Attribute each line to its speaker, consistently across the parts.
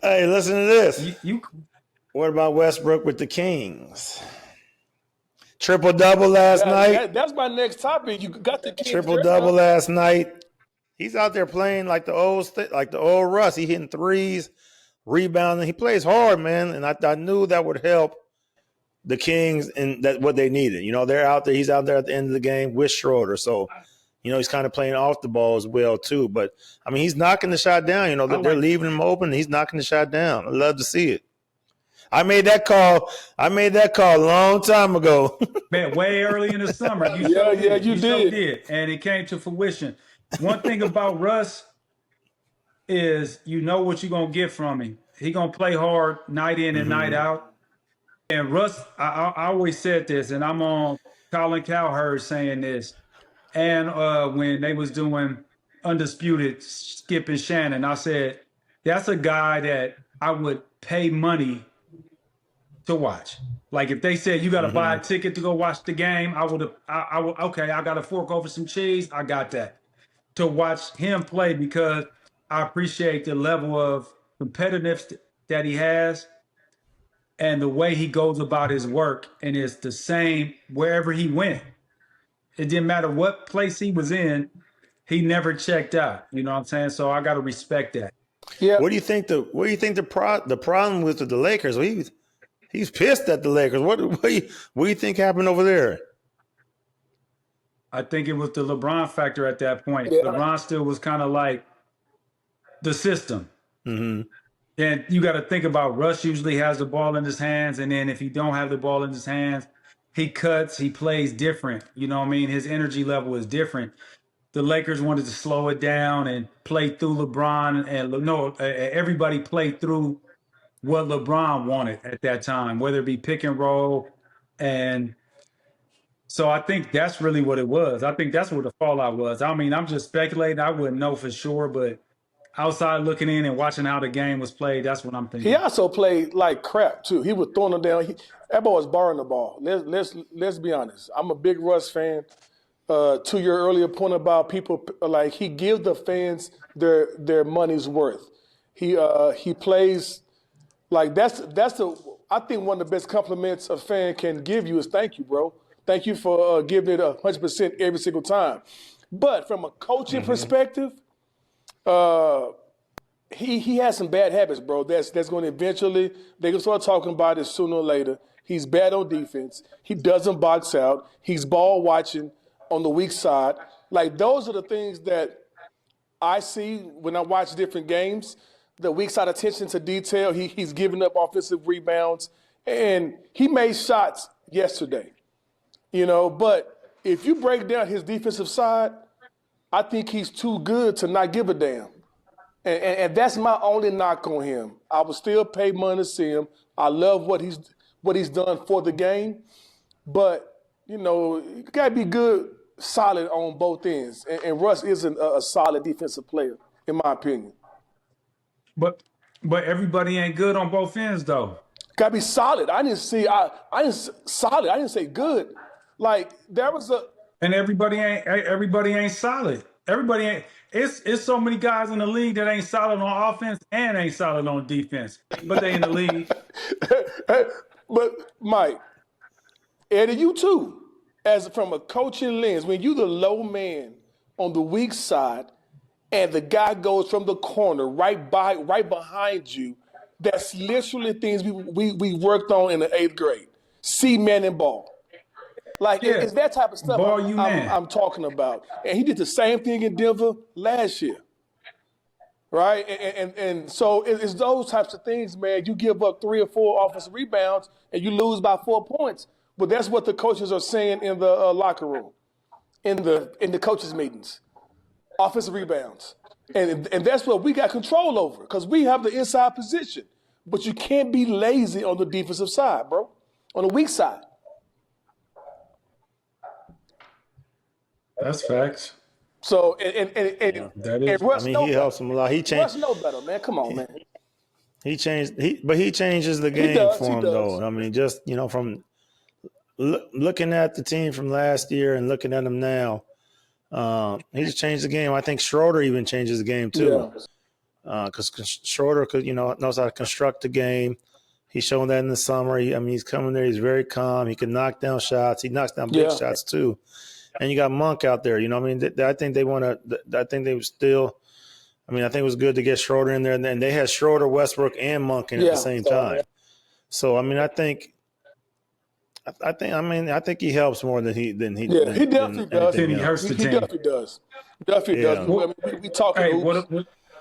Speaker 1: Hey, listen to this.
Speaker 2: You
Speaker 1: What about Westbrook with the Kings? Triple-double last night.
Speaker 3: That's my next topic. You got the Kings
Speaker 1: Triple-double last night. He's out there playing like the old Russ. He hitting threes, rebounding. He plays hard, man. And I knew that would help the Kings and that what they needed. You know, they're out there. He's out there at the end of the game with Schröder. So, you know, he's kind of playing off the ball as well, too. But, I mean, he's knocking the shot down. You know, they're leaving him open. And he's knocking the shot down. I love to see it. I made that call a long time ago.
Speaker 2: Man, way early in the summer. You did. And it came to fruition. One thing about Russ is you know what you're going to get from him. He going to play hard night in and night out. And Russ, I always said this, and I'm on Colin Cowherd saying this. And when they was doing Undisputed, Skip and Shannon, I said, that's a guy that I would pay money to watch. Like if they said you got to buy a ticket to go watch the game, I would, okay, I got to fork over some cheese. I got that to watch him play because I appreciate the level of competitiveness that he has and the way he goes about his work. And it's the same wherever he went. It didn't matter what place he was in. He never checked out. You know what I'm saying? So I got to respect that.
Speaker 1: Yeah. What do you think the problem with the Lakers? He's pissed at the Lakers. What do you think happened over there?
Speaker 2: I think it was the LeBron factor at that point.
Speaker 3: Yeah.
Speaker 2: LeBron still was kind of like the system. And you got to think about Russ usually has the ball in his hands. And then if he don't have the ball in his hands, he cuts, he plays different. You know what I mean? His energy level is different. The Lakers wanted to slow it down and play through LeBron. And everybody played through what LeBron wanted at that time, whether it be pick and roll. And so I think that's really what it was. I think that's what the fallout was. I mean, I'm just speculating. I wouldn't know for sure, but outside looking in and watching how the game was played, that's what I'm thinking.
Speaker 3: He also played like crap too. He was throwing them down. That boy was borrowing the ball. Let's be honest. I'm a big Russ fan. To your earlier point about people, like he gives the fans their money's worth. He plays like that's I think one of the best compliments a fan can give you is thank you, bro. Thank you for giving it 100% every single time. But from a coaching perspective, he has some bad habits, bro. That's going to eventually they're gonna start talking about it sooner or later. He's bad on defense. He doesn't box out. He's ball watching on the weak side. Like those are the things that I see when I watch different games. The weak side attention to detail. He's giving up offensive rebounds, and he made shots yesterday. You know, but if you break down his defensive side, I think he's too good to not give a damn. And that's my only knock on him. I would still pay money to see him. I love what he's done for the game. But, you know, you got to be good, solid on both ends. And Russ isn't a solid defensive player, in my opinion.
Speaker 2: But everybody ain't good on both ends, though.
Speaker 3: Got to be solid. I didn't say good. Like there was
Speaker 2: and everybody ain't solid. Everybody ain't. It's so many guys in the league that ain't solid on offense and ain't solid on defense, but they in the league.
Speaker 3: But Mike, Eddie, you too, as from a coaching lens, when you the low man on the weak side, and the guy goes from the corner right behind you, that's literally things we worked on in the 8th grade. C-man and ball. Like, it's that type of stuff I'm talking about. And he did the same thing in Denver last year, right? And so it's those types of things, man. You give up 3 or 4 offensive rebounds and you lose by 4 points. But that's what the coaches are saying in the locker room, in the coaches' meetings. Offensive rebounds. And that's what we got control over because we have the inside position. But you can't be lazy on the defensive side, bro, on the weak side.
Speaker 2: That's facts.
Speaker 3: So and Russ
Speaker 1: he helps him a lot. He changed.
Speaker 3: Russ know better, man. Come on, man.
Speaker 1: He changes the game for him though. I mean, just from looking at the team from last year and looking at him now, he just changed the game. I think Schröder even changes the game too. because Schroeder knows how to construct the game. He's shown that in the summer. He's coming there. He's very calm. He can knock down shots. He knocks down big shots too. And you got Monk out there. I think they want to. I think they would still. I think it was good to get Schroeder in there, and then they had Schroeder, Westbrook, and Monk in at the same time. So I think he helps more than he.
Speaker 3: Yeah, he definitely does.
Speaker 2: He hurts the team.
Speaker 3: Definitely does. Definitely does. We talking. Hey,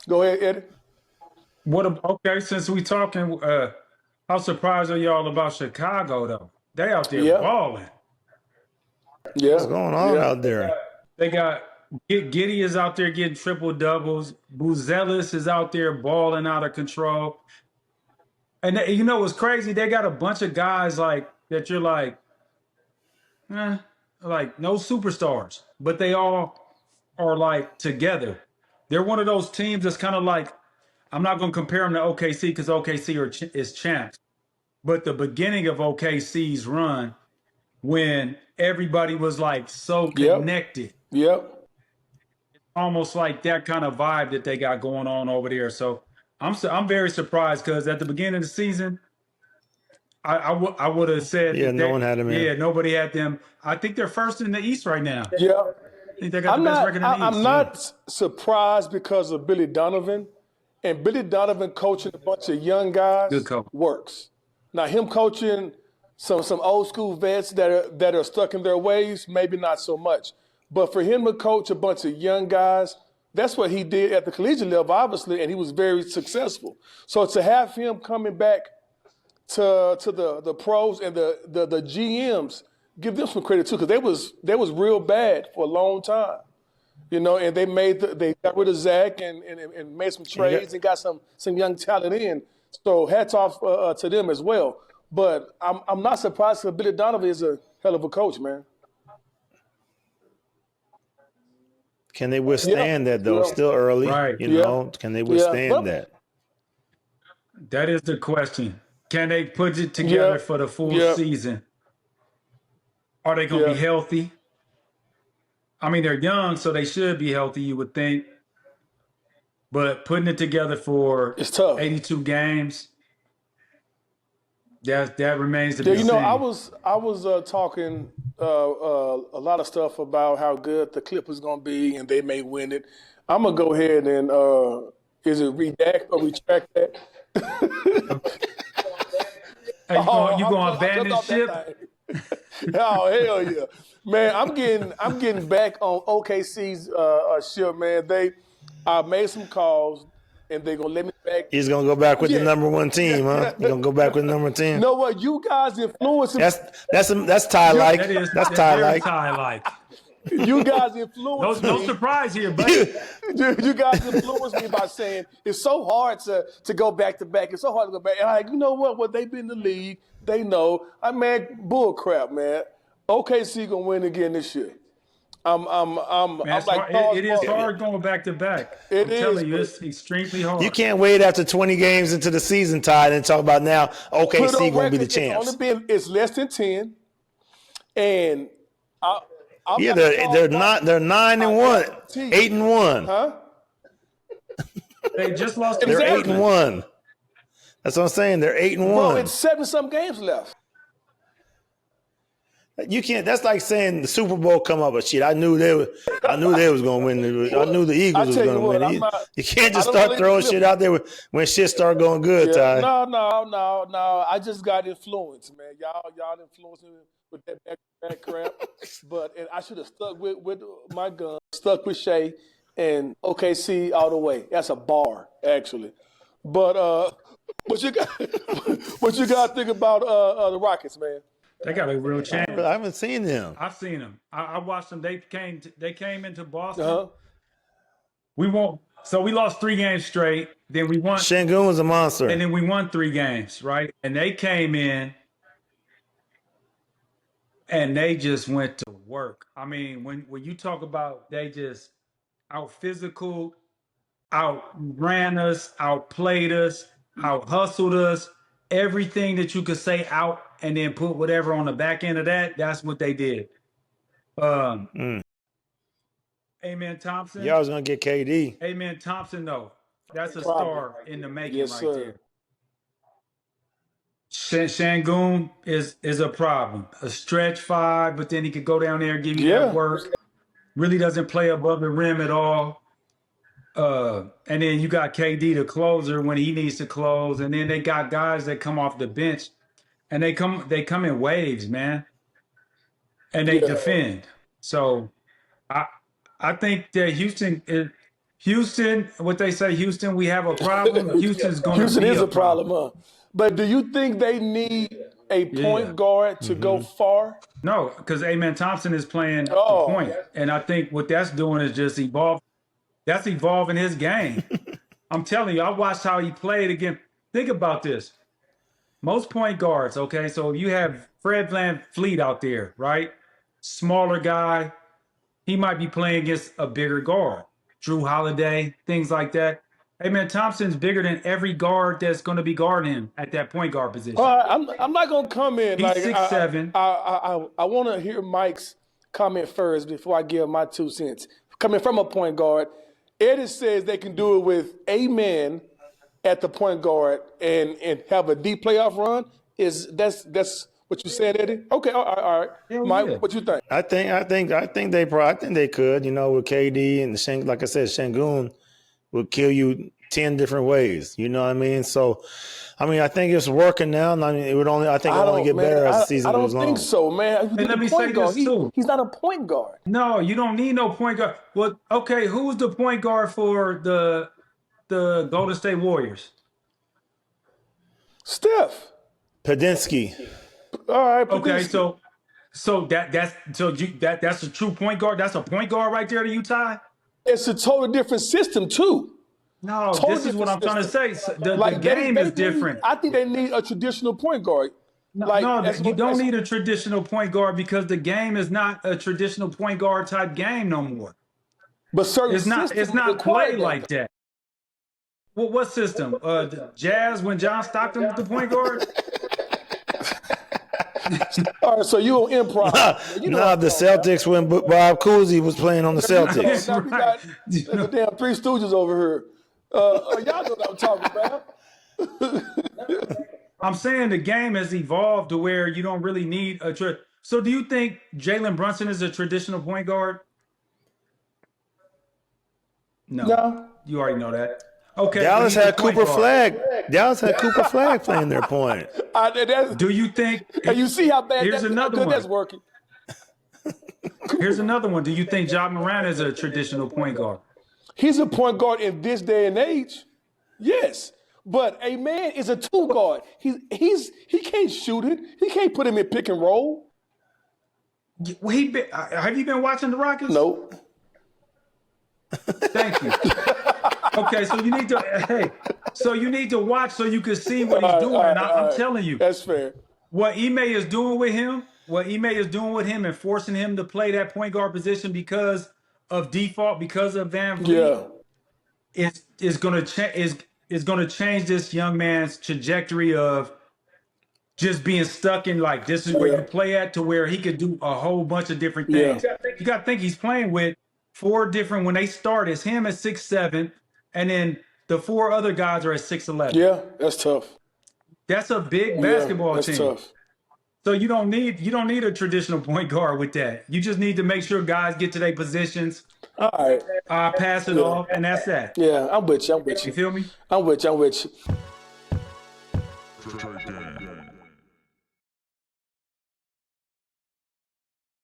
Speaker 3: go ahead, Eddie.
Speaker 2: Since we talking, how surprised are y'all about Chicago though? They out there balling.
Speaker 3: Yeah,
Speaker 1: what's going on out there?
Speaker 2: They got Giddey is out there getting triple doubles. Buzelis is out there balling out of control. And what's crazy? They got a bunch of guys like that. You're like no superstars, but they all are like together. They're one of those teams that's kind of like, I'm not going to compare them to OKC because OKC is champs, but the beginning of OKC's run when everybody was like so connected.
Speaker 3: Yep.
Speaker 2: It's almost like that kind of vibe that they got going on over there. So I'm very surprised because at the beginning of the season, I would have said
Speaker 1: no one had them in.
Speaker 2: Yeah, nobody had them. I think they're first in the East right now.
Speaker 3: Yeah.
Speaker 2: I think they got the best record in the East.
Speaker 3: I'm not surprised because of Billy Donovan. And Billy Donovan coaching a bunch of young guys works. Now him coaching some old school vets that are stuck in their ways, maybe not so much. But for him to coach a bunch of young guys, that's what he did at the collegiate level, obviously, and he was very successful. So to have him coming back to the pros and the GMs, give them some credit too, because they was real bad for a long time. And they got rid of Zach and made some trades and got some young talent in. So hats off to them as well. But I'm not surprised because Billy Donovan is a hell of a coach, man.
Speaker 1: Can they withstand that though? Still early,
Speaker 2: right?
Speaker 1: Can they withstand that?
Speaker 2: That is the question. Can they put it together for the full season? Are they going to be healthy? They're young, so they should be healthy, you would think. But putting it together for 82 games, that remains to be seen.
Speaker 3: I was talking a lot of stuff about how good the Clippers going to be and they may win it. I'm going to go ahead and is it redact or retract that?
Speaker 2: Hey, you going to abandon ship?
Speaker 3: Oh, hell yeah. Man, I'm getting back on OKC's ship, man. I made some calls and they're gonna let me back.
Speaker 1: He's gonna go back with the number one team, huh? You're gonna go back with the number 10.
Speaker 3: You know what? You guys influence him.
Speaker 1: That's Ty-like. That's
Speaker 2: Ty-like.
Speaker 3: You guys influence me.
Speaker 2: No surprise here, buddy.
Speaker 3: You guys influence me by saying it's so hard to go back to back. It's so hard to go back. And you know what? Well, they've been in the league. They know. Bull crap, man. OKC gonna win again this year. I'm like,
Speaker 2: it is hard going back to back. I'm telling you, it's extremely hard.
Speaker 1: You can't wait after 20 games into the season, Ty, and talk about now OKC going to be the champs.
Speaker 3: It's less than 10, and
Speaker 1: they're 9-1, 8-1.
Speaker 3: Huh?
Speaker 2: They just lost.
Speaker 1: They're 8-1. That's what I'm saying. They're 8-1.
Speaker 3: Well, it's 7-some games left.
Speaker 1: You can't. That's like saying the Super Bowl come up, but shit. I knew they was going to win. I knew the Eagles was going to win. You can't just start throwing shit out there when shit start going good, Ty.
Speaker 3: No. I just got influenced, man. Y'all influenced me with that crap. But I should have stuck with my gun, stuck with Shea and OKC all the way. That's a bar, actually. But what you got to think about the Rockets, man?
Speaker 2: They got a real chance.
Speaker 1: I haven't seen them.
Speaker 2: I've seen them. I watched them. They came into Boston.
Speaker 3: Uh-huh.
Speaker 2: We lost 3 games straight. Then we won.
Speaker 1: Şengün was a monster.
Speaker 2: And then we won 3 games, right? And they came in and they just went to work. When you talk about they just out physical, outran us, outplayed us, out hustled us, everything that you could say out and then put whatever on the back end of that, that's what they did. Amen Thompson.
Speaker 1: Yeah, I was going to get KD.
Speaker 2: Amen Thompson, though. That's a
Speaker 3: Problem.
Speaker 2: star in the making
Speaker 3: Yes,
Speaker 2: right
Speaker 3: sir.
Speaker 2: there. Şengün is a problem. A stretch five, but then he could go down there and give you
Speaker 3: Yeah.
Speaker 2: that work. Really doesn't play above the rim at all. And then you got KD, the closer, when he needs to close. And then they got guys that come off the bench, and they come in waves, man, and they
Speaker 3: Yeah.
Speaker 2: defend. So I think that Houston, what they say, Houston, we have a problem. Houston's going to
Speaker 3: Houston
Speaker 2: be
Speaker 3: is
Speaker 2: a
Speaker 3: a problem, huh? But do you think they need a point guard to go far?
Speaker 2: No, because Thompson is playing the
Speaker 3: Oh.
Speaker 2: point. And I think what that's doing is just evolve. That's evolving his game. I'm telling you, I watched how he played again. Think about this. Most point guards, okay, so you have Fred VanVleet out there, right? Smaller guy. He might be playing against a bigger guard. Drew Holiday, things like that. Thompson's bigger than every guard that's going to be guarding him at that point guard position.
Speaker 3: I'm not going to come in.
Speaker 2: He's
Speaker 3: like
Speaker 2: 6'7".
Speaker 3: I want to hear Mike's comment first before I give my 2 cents. Coming from a point guard, Eddie says they can do it with a man at the point guard and have a deep playoff run. That's what you said, Eddie? Okay, all right. Mike, what you think?
Speaker 1: I think they could, with KD and like I said, Şengün will kill you 10 different ways. You know what I mean? So, I think it's working now. And it would only get better as the season goes on.
Speaker 3: I don't think so, man.
Speaker 2: And let me say this too.
Speaker 3: He's not a point guard.
Speaker 2: No, you don't need no point guard. Well, okay, who's the point guard for the Golden State Warriors?
Speaker 3: Steph.
Speaker 1: Padinsky.
Speaker 3: All right.
Speaker 2: Okay, so that's a true point guard. That's a point guard right there to Utah.
Speaker 3: It's a totally different system too.
Speaker 2: No, this is what I'm trying to say. The game is different.
Speaker 3: I think they need a traditional point guard.
Speaker 2: No, you don't need a traditional point guard because the game is not a traditional point guard type game no more.
Speaker 3: But certain
Speaker 2: it's not played like that. What system? The Jazz when John Stockton was the point guard?
Speaker 3: All right, so you on improv.
Speaker 1: The Celtics when Bob Cousy was playing on the Celtics.
Speaker 3: Now we got the damn Three Stooges over here. Y'all know what I'm talking about.
Speaker 2: I'm saying the game has evolved to where you don't really need a So do you think Jaylen Brunson is a traditional point guard? No. You already know that. Okay.
Speaker 1: Dallas had Cooper Flagg. Dallas had Cooper Flagg playing their point.
Speaker 2: Do you think?
Speaker 3: And you see how bad
Speaker 2: that's
Speaker 3: working.
Speaker 2: Here's another one. Do you think Ja Morant is a traditional point guard?
Speaker 3: He's a point guard in this day and age. Yes. But a man is a two guard. He can't shoot it. He can't put him in pick and roll.
Speaker 2: Have you been watching the Rockets?
Speaker 3: No.
Speaker 2: Thank you. Okay, so you need to watch so you can see what he's doing. And I'm telling you,
Speaker 3: that's fair.
Speaker 2: What Ime is doing with him, and forcing him to play that point guard position because of default, because of VanVleet, is going to change this young man's trajectory of just being stuck in like this is where you play at to where he could do a whole bunch of different things. You got to think he's playing with four different. When they start, it's him at 6'7", and then the four other guys are at 6'11".
Speaker 3: Yeah, that's tough.
Speaker 2: That's a big basketball
Speaker 3: that's
Speaker 2: team.
Speaker 3: Tough.
Speaker 2: So you don't need a traditional point guard with that. You just need to make sure guys get to their positions.
Speaker 3: All right.
Speaker 2: Pass it off, and that's that.
Speaker 3: Yeah, I'm with you.
Speaker 2: You feel me?
Speaker 3: I'm with you.